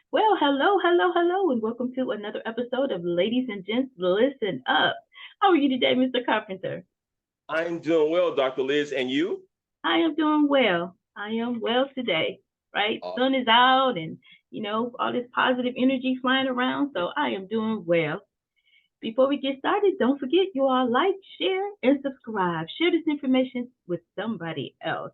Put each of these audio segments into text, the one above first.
Well, hello, hello, hello, and welcome to another episode of Ladies and Gents Listen Up. How are you today, Mr. Carpenter? I'm doing well, Dr. Liz, and you? I am doing well. I am well today, right? Uh, Sun is out and, all this positive energy flying around, so I am doing well. Before we get started, don't forget you all like, share, and subscribe. Share this information with somebody else.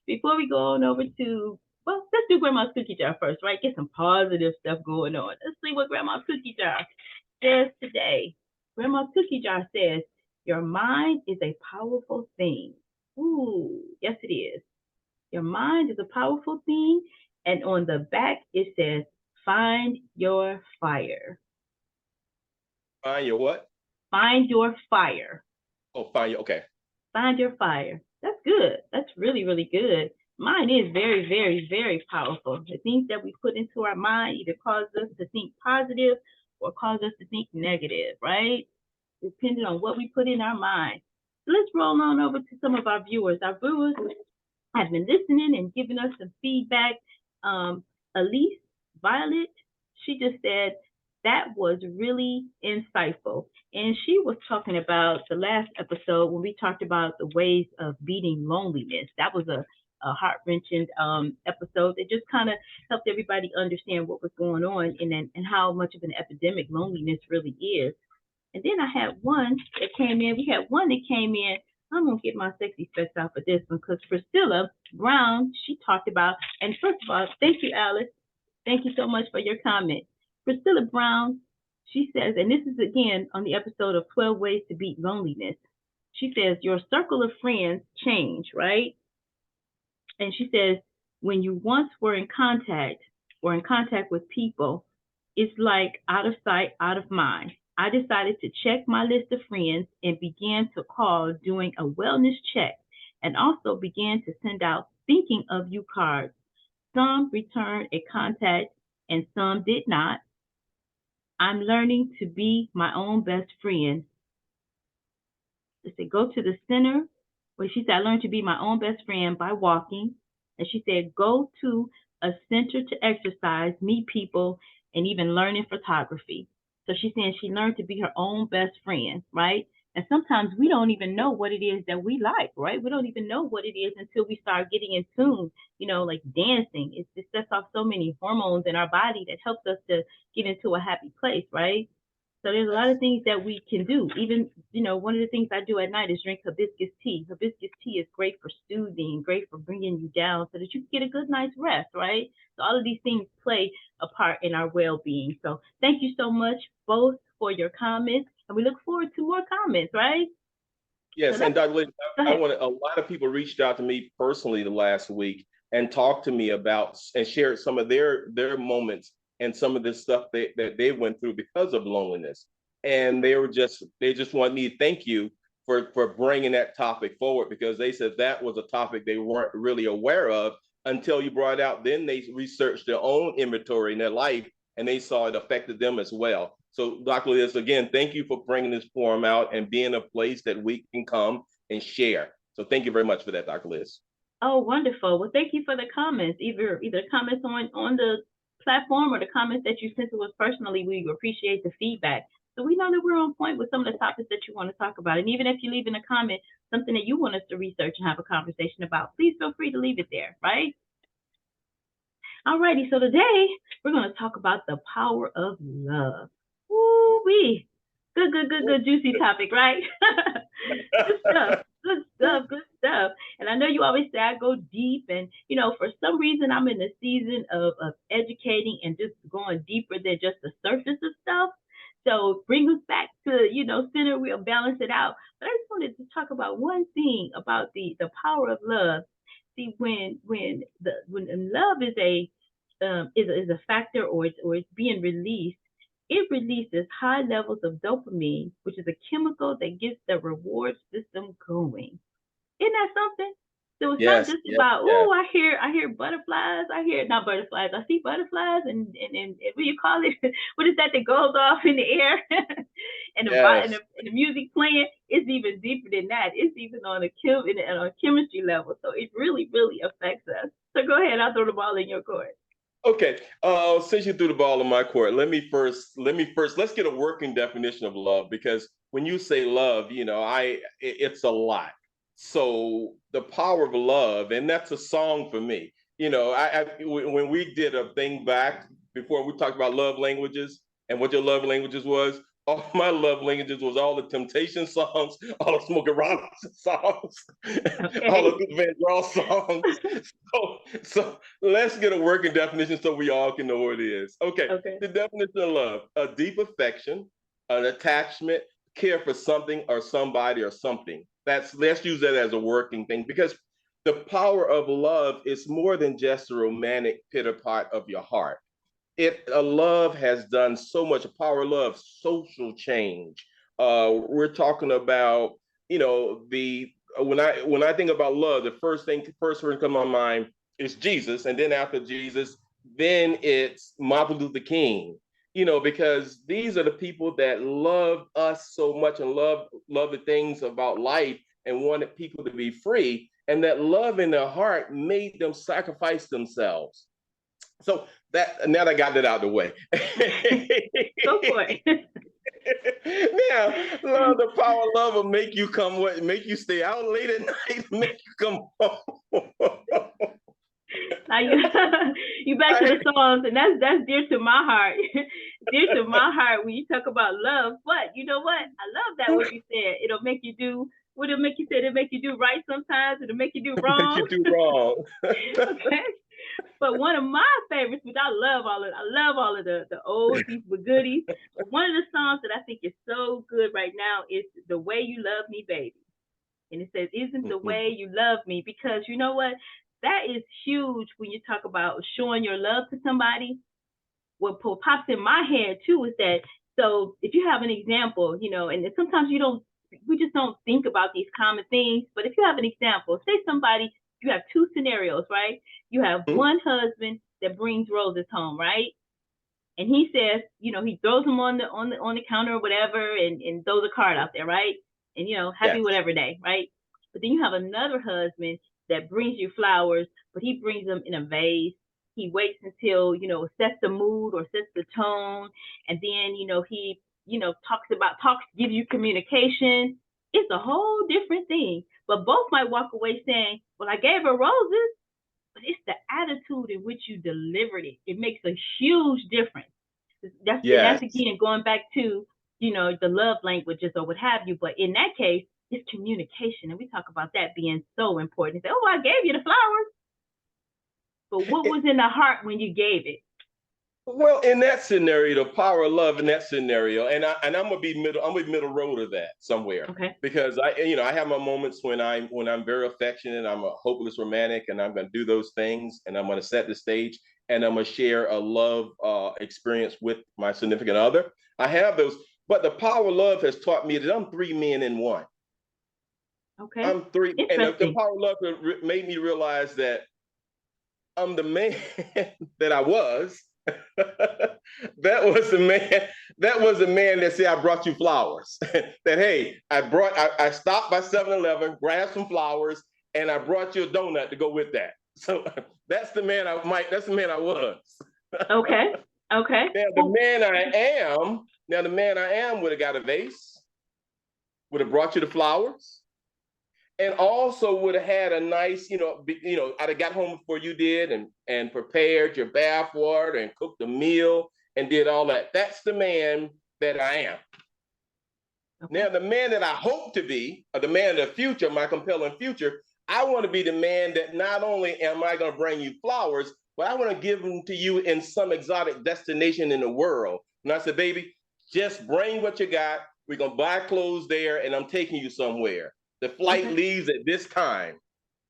Before we go on over to, well, let's do Grandma's cookie jar first, right? Get some positive stuff going on. Let's see what Grandma's cookie jar says today. Grandma's cookie jar says, your mind is a powerful thing. Ooh, yes, it is. Your mind is a powerful thing. And on the back, it says, find your fire. Find your what? Find your fire. Oh, find your, okay. Find your fire. That's good. That's really, really good. Mind is very, very, very powerful. The things that we put into our mind either cause us to think positive or cause us to think negative, right? Depending on what we put in our mind. So let's roll on over to some of our viewers. Our viewers have been listening and giving us some feedback. Elise Violet, she just said that was really insightful. And she was talking about the last episode when we talked about the ways of beating loneliness. That was a heart wrenching episode that just kind of helped everybody understand what was going on and how much of an epidemic loneliness really is. And then I had one that came in. We had one that came in. I'm gonna get my sexy specs out for this one because Priscilla Brown, she talked about, and first of all, thank you, Alice. Thank you so much for your comment. Priscilla Brown, she says, and this is again on the episode of 12 Ways to Beat Loneliness. She says, your circle of friends change, right? And she says, when you once were in contact or in contact with people, it's like out of sight, out of mind. I decided to check my list of friends and began to call doing a wellness check and also began to send out thinking of you cards. Some returned a contact and some did not. I'm learning to be my own best friend. She said, go to the center. Where she said, I learned to be my own best friend by walking. And she said, go to a center to exercise, meet people, and even learning photography. So she's saying she learned to be her own best friend, right? And sometimes we don't even know what it is that we like, right? We don't even know what it is until we start getting in tune, like dancing. It sets off so many hormones in our body that helps us to get into a happy place, right? So there's a lot Yes. of things that we can do. Even, one of the things I do at night is drink hibiscus tea. Hibiscus tea is great for soothing, great for bringing you down so that you can get a good night's rest, right? So all of these things play a part in our well-being. So thank you so much both for your comments, and we look forward to more comments, right? So Yes, and let's Dr. Liz, go I ahead. want a lot of people reached out to me personally the last week and talked to me about and shared some of their moments and some of the stuff that they went through because of loneliness. And they just want me to thank you for bringing that topic forward because they said that was a topic they weren't really aware of until you brought it out. Then they researched their own inventory in their life and they saw it affected them as well. So, Dr. Liz, again, thank you for bringing this forum out and being a place that we can come and share. So, thank you very much for that, Dr. Liz. Oh, wonderful. Well, thank you for the comments. Either comments on the platform or the comments that you sent to us personally. We appreciate the feedback. So we know that we're on point with some of the topics that you want to talk about. And even if you leave in a comment something that you want us to research and have a conversation about, please feel free to leave it there, right? Alrighty, so today we're going to talk about the power of love. Woo wee. Good, good, good, good, juicy topic, right? Good stuff. Good stuff. Good stuff. And I know you always say I go deep, and for some reason I'm in a season of educating and just going deeper than just the surface of stuff. So bring us back to center. We'll balance it out. But I just wanted to talk about one thing about the power of love. See, when love is a factor or it's being released, it releases high levels of dopamine, which is a chemical that gets the reward system going. Isn't that something? So it's not Yes, just yes, about, yes, oh, I hear butterflies. I hear not butterflies. I see butterflies and what do you call it? What is that goes off in the air? and, the, and, yes. the, and the music playing. It's even deeper than that. It's even on a chemistry level. So it really, really affects us. So go ahead. I'll throw the ball in your court. Okay. Since you threw the ball in my court, let's get a working definition of love, because when you say love, it's a lot. So the power of love, and that's a song for me. When we did a thing back before, we talked about love languages and what your love languages was. All my love languages was all the Temptation songs, all the Smokey Robinson songs, all Okay. the Van songs. So let's get a working definition so we all can know what it is. Okay, Okay. the definition of love: a deep affection, an attachment, care for something or somebody or something. Let's use that as a working thing, because the power of love is more than just a romantic pitter pot of your heart. A love has done so much. A power of love, social change. We're talking about, the when I think about love, the first person come to my mind is Jesus, and then after Jesus, then it's Martin Luther King. Because these are the people that love us so much and love the things about life and wanted people to be free, and that love in their heart made them sacrifice themselves. So that now that I got that out of the way. Go for it. Now, love, the power of love will make you come, make you stay out late at night, make you come home. Now you you back to the songs, and that's dear to my heart. Dear to my heart when you talk about love. But you know what? I love that what you said. It'll make you do what it'll make you say. It'll make you do right sometimes. It'll make you do Make wrong. you do wrong. Okay. But one of my favorites, which I love all of the oldies but goodies. But one of the songs that I think is so good right now is "The Way You Love Me, Baby." And it says, "Isn't the way you love me?" Because you know what? That is huge when you talk about showing your love to somebody. What pops in my head too is that, so if you have an example, and sometimes we just don't think about these common things. But if you have an example, say somebody, you have two scenarios, right? You have one husband that brings roses home, right? And he says, he throws them on the counter or whatever, and throws a card out there, right? And happy Yes. whatever day, right? But then you have another husband that brings you flowers, but he brings them in a vase. He waits until sets the mood or sets the tone, and then he gives you communication. It's a whole different thing. But both might walk away saying, "Well, I gave her roses," but it's the attitude in which you delivered it. It makes a huge difference. That's Yes. again going back to the love languages or what have you. But in that case, it's communication, and we talk about that being so important. Say, "Oh, I gave you the flowers," but what was in the heart when you gave it? Well, in that scenario, the power of love in that scenario, and I'm gonna be middle road of that somewhere, Okay. because I have my moments when I'm very affectionate, I'm a hopeless romantic, and I'm gonna do those things, and I'm gonna set the stage, and I'm gonna share a love experience with my significant other. I have those, but the power of love has taught me that I'm three men in one. Okay. I'm three, and the Interesting. power of love made me realize that I'm the man that I was. That was the man. That was the man that said, "I brought you flowers." That, hey, I stopped by 7-Eleven, grabbed some flowers, and I brought you a donut to go with that. So that's the man That's the man I was. Okay. Okay. Now the Well, man I am. Now the man I am would have got a vase, would have brought you the flowers, and also would have had a nice, I'd have got home before you did, and prepared your bath water and cooked a meal and did all that. That's the man that I am. okay. Now, the man that I hope to be, or the man of the future, my compelling future, I want to be the man that not only am I going to bring you flowers, but I want to give them to you in some exotic destination in the world. And I said, "Baby, just bring what you got. We're going to buy clothes there, and I'm taking you somewhere. The flight Okay. leaves at this time."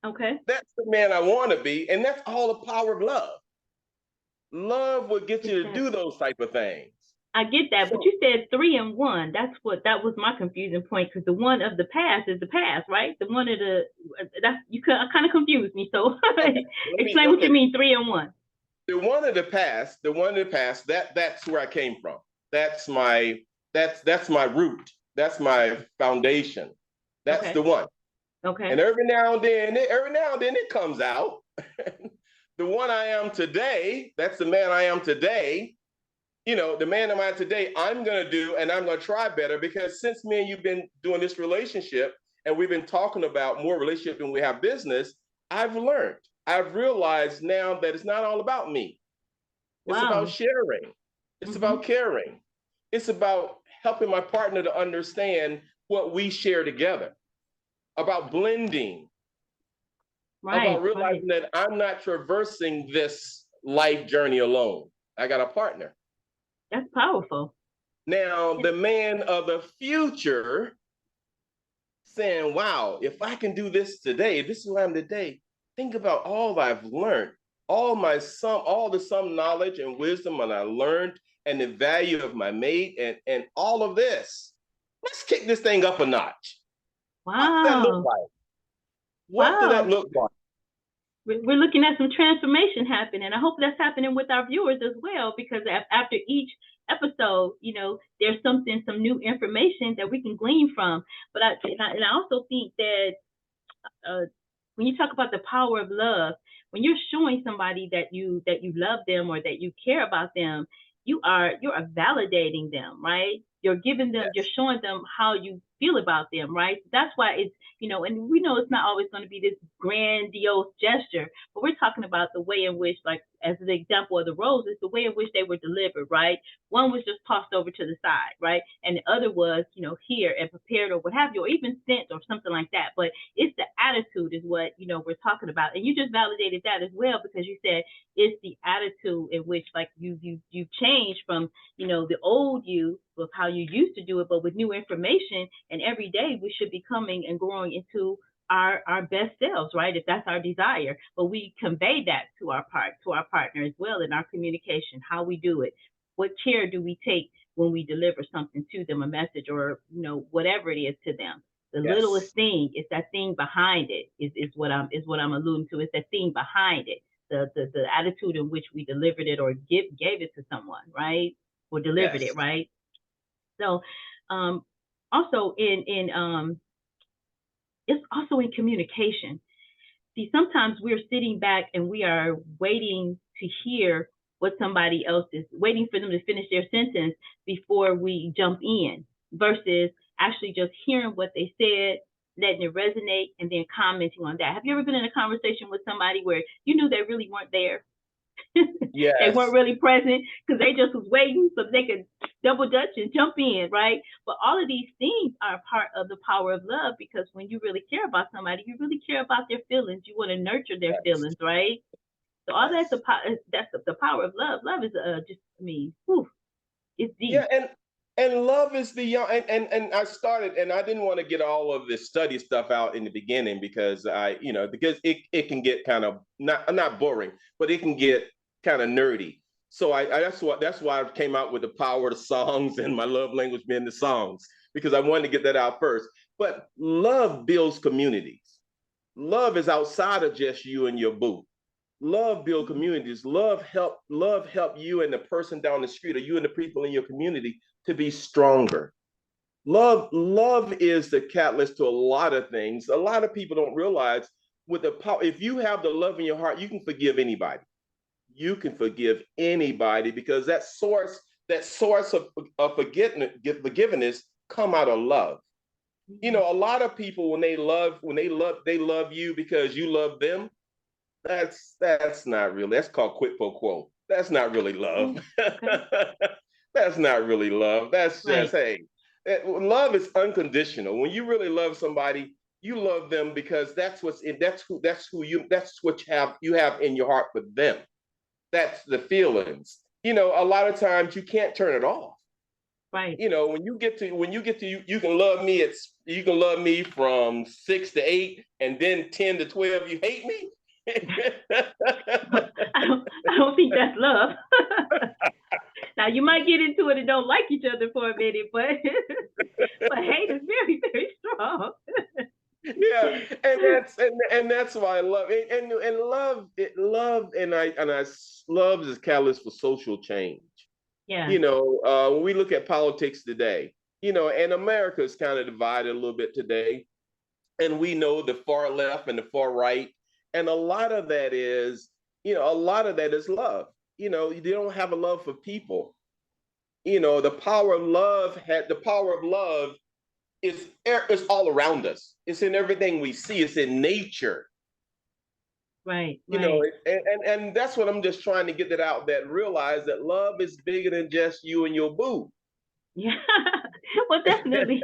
Okay. That's the man I want to be, and that's all the power of love. Love will get Get you to that. do those type of things. I get that, but So you said three and one. That was my confusing point, because the one of the past is the past, right? The one of the that's you kind of confused me. So okay, let me explain what you okay. mean three and one. The one of the past, that's where I came from. That's my that's my root. That's my foundation. That's Okay. the one. Okay. And every now and then it comes out. the one I am today, that's the man I am today, the man am I today, I'm going to do, and I'm going to try better, because since me and you've been doing this relationship and we've been talking about more relationship than we have business, I've realized now that it's not all about me. It's about Wow. sharing. It's Hmm. about caring. It's about helping my partner to understand what we share together, about blending, about Right, right. realizing that I'm not traversing this life journey alone. I got a partner. That's powerful. Now, the man of the future saying, wow, if I can do this today, this is who I am today. Think about all I've learned, all the some knowledge and wisdom that I learned, and the value of my mate, and all of this. Let's kick this thing up a notch. What did that look Wow. like? What did that Wow. look like? We're looking at some transformation happening. I hope that's happening with our viewers as well, because after each episode, there's something, some new information that we can glean from. But I also think that uh, when you talk about the power of love, when you're showing somebody that you love them or that you care about them, you are validating them, right? You're giving them, you're Yes, showing them how you feel about them, right? That's why it's, and we know it's not always going to be this grandiose gesture, but we're talking about the way in which, like, as an example of the roses, the way in which they were delivered, right? One was just tossed over to the side, right? And the other was, here and prepared or what have you, or even sent or something like that. But it's the attitude is what, we're talking about. And you just validated that as well, because you said it's the attitude in which, like, you changed from, the old you of how you used to do it, but with new information. And every day we should be coming and growing into our best selves, right? If that's our desire. But we convey that to our partner as well in our communication, how we do it. What care do we take when we deliver something to them, a message, or whatever it is to them? The littlest yes, thing is that thing behind it, is what I'm alluding to. It's that thing behind it. The attitude in which we delivered it or gave it to someone, right? Or delivered it, yes, right? So, um, also it's also in communication. See, sometimes we're sitting back and we are waiting to hear what somebody else is, waiting for them to finish their sentence before we jump in, versus actually just hearing what they said, letting it resonate, and then commenting on that. Have you ever been in a conversation with somebody where you knew they really weren't there? They weren't yes, really present because they just was waiting so they could double dutch and jump in, right? But all of these things are part of the power of love, because when you really care about somebody, you really care about their feelings. You want to nurture their yes, feelings, right? So all that's yes. that's the power of love. Love is just, I mean, whew, it's Yeah, deep. and love is the young, and I started, and I didn't want to get all of this study stuff out in the beginning, because because it can get kind of not boring, but it can get kind of nerdy. So I that's why I came out with the power of the songs, and my love language being the songs, because I wanted to get that out first. But love builds communities. Love is outside of just you and your boo. Love build communities. Love help you and the person down the street, or you and the people in your community, to be stronger. Love is the catalyst to a lot of things. A lot of people don't realize, with the power, if you have the love in your heart, you can forgive anybody. You can forgive anybody, because that source of forgiveness come out of love. Mhm. A lot of people, they love you because you love them. That's not really. That's called quid pro quo. That's not really love. Mm, okay. That's not really love. That's just, Right. hey, love is unconditional. When you really love somebody, you love them because that's what's in. That's what you have in your heart for them. That's the feelings. A lot of times you can't turn it off. Right. When you get to you can love me. You can love me from 6 to 8, and then 10 to 12 you hate me. I don't think that's love. Now you might get into it and don't like each other for a minute, but but hate is very, very strong. Yeah, and that's why I love it, and love is catalyst for social change. Yeah. When we look at politics today, and America is kind of divided a little bit today, and we know the far left and the far right, and a lot of that is, a lot of that is love. You don't have a love for people. The power of love is all around us. It's in everything we see. It's in nature. Right, You know, right. and that's what I'm just trying to get that out. That realize that love is bigger than just you and your boo. Yeah. Well, definitely.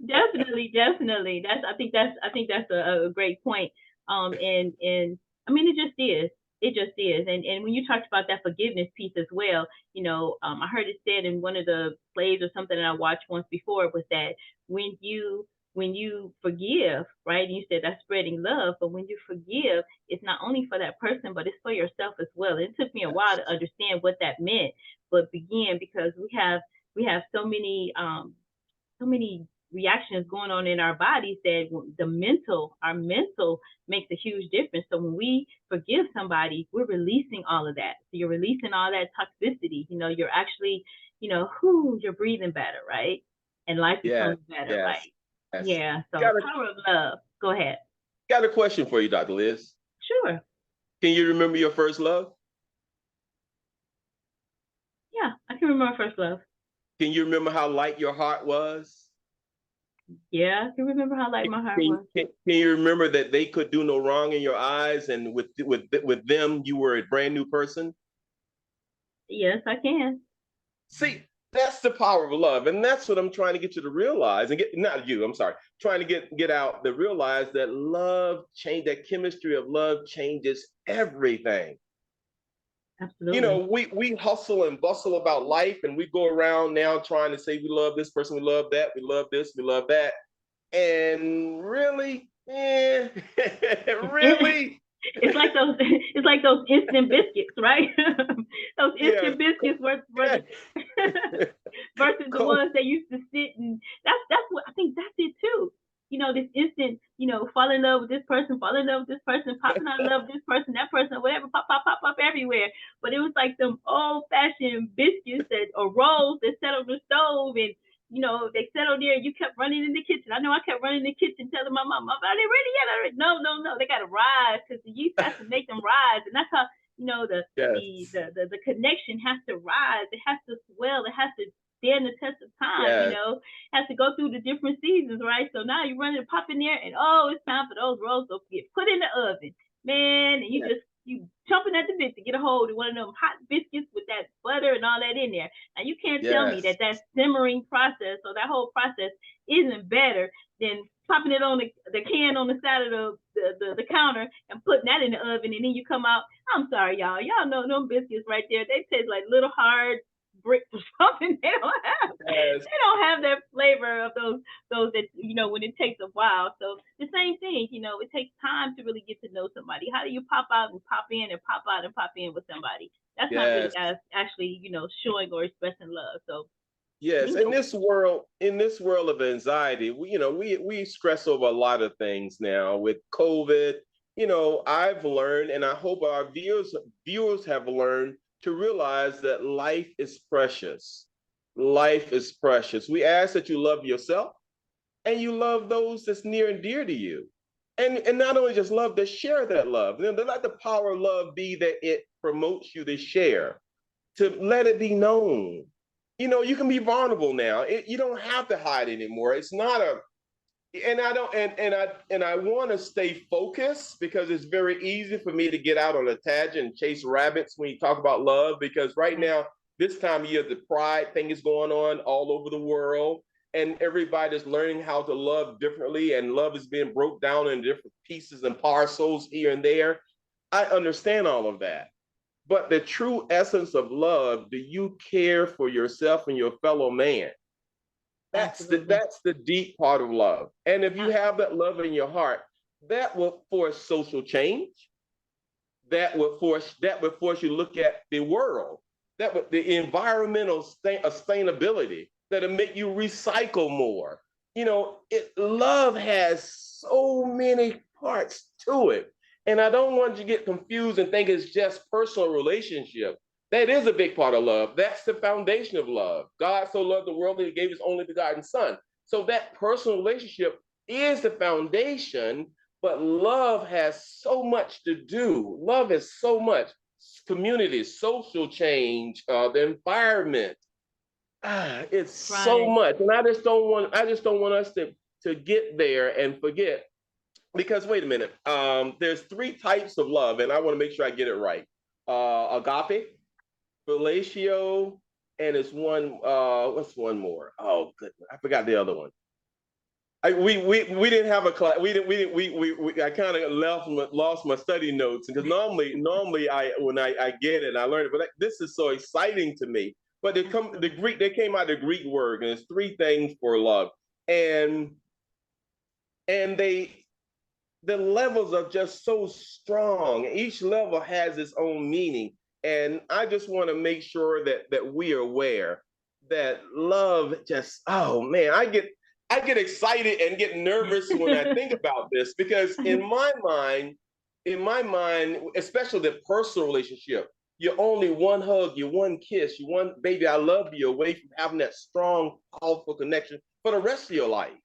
Definitely, definitely. I think that's a great point. And I mean, it just is. It just is. And when you talked about that forgiveness piece as well, I heard it said in one of the plays or something that I watched once before, was that when you forgive, right? And you said that's spreading love, but when you forgive, it's not only for that person, but it's for yourself as well. It took me a while to understand what that meant, but began because we have so many reactions going on in our bodies that our mental makes a huge difference. So when we forgive somebody, we're releasing all of that. So you're releasing all that toxicity. You're actually, you're breathing better, right? And life Yes, becomes better, yes, right? yes. Yeah. So Got a power of love. Go ahead. got a question for you, Dr. Liz. Sure. Can you remember your first love? Yeah, I can remember first love. Can you remember how light your heart was? Yeah, I can remember how light my heart was. Can you remember that they could do no wrong in your eyes, and with them, you were a brand new person? Yes, I can. See, that's the power of love, and that's what I'm trying to get you to realize, and get not you. I'm sorry, trying to get out to realize that that chemistry of love changes everything. Absolutely. We hustle and bustle about life, and we go around now trying to say we love this person, we love that, we love this, we love that, and really, really, It's like those instant biscuits, right? Those yeah, instant biscuits yeah. versus the ones that used to sit, and that's what I think, that's it too. This instant, fall in love with this person, fall in love with this person, popping out of love with this person, that person, whatever, pop, pop, pop, pop everywhere. But it was like some old fashioned biscuits or rolls that sat on the stove, and they settled there, and you kept running in the kitchen. I know I kept running in the kitchen telling my mom, are they ready yet? No, no, no. They got to rise because the yeast has to make them rise. And that's how, Yes, the connection has to rise. It has to swell. It has to stand the test of time, yes, has to go through the different seasons, right? So now you run and pop in there, and oh, it's time for those rolls to get put in the oven, man. And you chomping at the bit to get a hold of one of them hot biscuits with that butter and all that in there. Now you can't tell me yes, that simmering process, or that whole process, isn't better than popping it on the can on the side of the counter and putting that in the oven, and then you come out. I'm sorry, y'all know them biscuits right there. They taste like little hard bricks or something. yes, They don't have that flavor of those that when it takes a while. So the same thing, it takes time to really get to know somebody. How do you pop out and pop in and pop out and pop in with somebody? That's not really yes. actually showing or expressing love. So Yes, bingo. in this world of anxiety, we stress over a lot of things now with COVID. I've learned, and I hope our viewers have learned to realize that life is precious. Life is precious. We ask that you love yourself and you love those that's near and dear to you, and not only just love, to share that love. Let the power of love be that it promotes you to share, to let it be known. You can be vulnerable now. You don't have to hide anymore. It's not a and I don't and I want to stay focused, because it's very easy for me to get out on a tangent and chase rabbits when you talk about love, because right Right. now, this time of year, the pride thing is going on all over the world, and everybody's learning how to love differently, and love is being broke down in different pieces and parcels here and there. I understand all of that. But the true essence of love, do you care for yourself and your fellow man? Absolutely. That's the deep part of love. And if you Uh, have that love in your heart, that will force social change. That would force you to look at the world. The environmental sustainability that'll make you recycle more. Love has so many parts to it. And I don't want you to get confused and think it's just personal relationship. That is a big part of love. That's the foundation of love. God so loved the world that he gave his only begotten son. So that personal relationship is the foundation, But love has so much to do. Love is so much community, social change, the environment. It's so Right. much, and I just don't want us to get there and forget. Because wait a minute, there's three types of love, and I want to make sure I get it right. Agape, fellatio, and it's one. What's one more? Oh goodness, I forgot the other one. We didn't have a class. We I kind of lost my study notes because normally I when I get it I learn it, but this is so exciting to me. But they came out the Greek word, and it's three things for love, and and the levels are just so strong. Each level has its own meaning, and I just want to make sure that we are aware that love just, oh man, I get excited and get nervous when I think about this because in my mind, especially the personal relationship, you're only one hug, you're one kiss, you one baby, I love you away from having that strong, powerful connection for the rest of your life.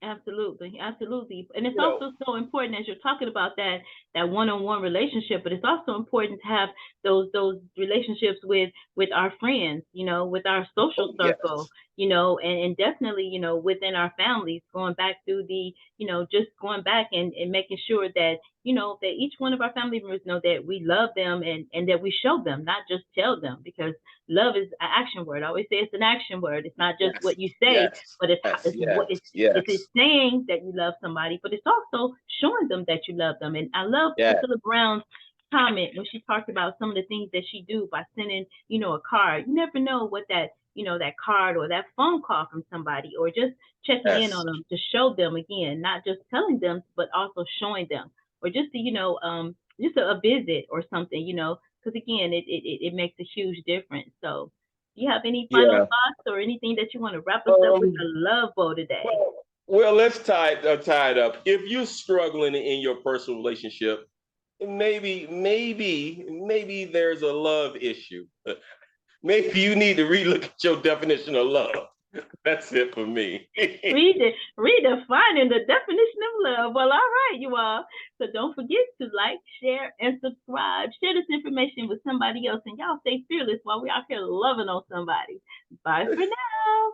Absolutely, absolutely. And it's You know, also so important as you're talking about that one-on-one relationship, but it's also important to have those relationships with our friends, with our social oh circle, yes, and definitely, within our families, going back through just going back and making sure that, that each one of our family members know that we love them and that we show them, not just tell them, because love is an action word. I always say it's an action word. It's not just yes, what you say, yes, but yes, it's what yes, it's yes, saying that you love somebody, but it's also showing them that you love them. And I love yes, Priscilla Brown's comment when she talked about some of the things that she do by sending, a card. You never know what that card or that phone call from somebody or just checking in on yes, them to show them again, not just telling them, but also showing them, or just just a visit or something, because again, it makes a huge difference. So, do you have any final yeah. thoughts or anything that you want to wrap us up with the Um, love bow today? well, let's tie it up. If you're struggling in your personal relationship, maybe there's a love issue. Maybe you need to relook at your definition of love. That's it for me. Redefining the definition of love. Well, all right, you all. So don't forget to like, share, and subscribe. Share this information with somebody else, and y'all stay fearless while we out here loving on somebody. Bye for now.